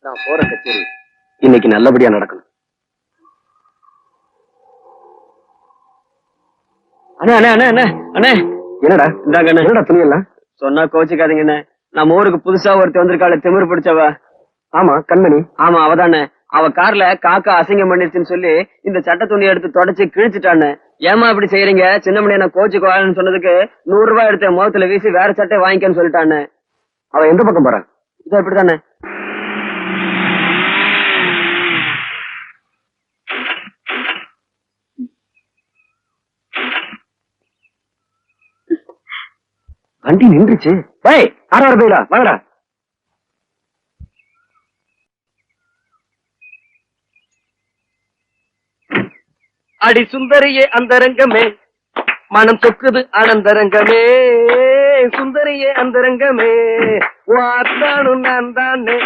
நான் போற கச்சேரி இன்னைக்கு நல்லபடியா நடக்கணும். அண்ணே அண்ணே அண்ணே அண்ணே அண்ணே, என்னடா இந்தாங்க அண்ணே. என்னடா துணி எல்லாம்? சொன்னா கோச்சிக்காதீங்க அண்ணே. நம்ம ஊருக்கு புதுசா ஒருத்தி வந்திருக்காள், திமிரு பிடிச்சவ. ஆமா, கண்மணி. ஆமா, அவதானே. அவ கார்ல காக்கா அசிங்கம் பண்ணிருச்சுன்னு சொல்லி இந்த சட்ட துணியை எடுத்து தொடச்சு கிழிச்சிட்டான்னு. ஏமா இப்படி செய்யறீங்க? சின்ன மணி என்ன கோச்சுக்குவான்னு சொன்னதுக்கு 100 ரூபாய் எடுத்த முகத்துல வீசி வேற சட்டை வாங்கிக்கன்னு சொல்லிட்டான்னு. அவ எந்த பக்கம் போறான்? இதோ இப்படித்தானே. வண்டி நின்றுச்சு. ஏய், 6 பேரா வாங்கடா. அடி சுந்தரியே அந்தரங்கமே, மனம் சொக்குது ஆனந்தரங்கமே, சுந்தரியே அந்தரங்கமே, வாத்தானும் நான் தானே.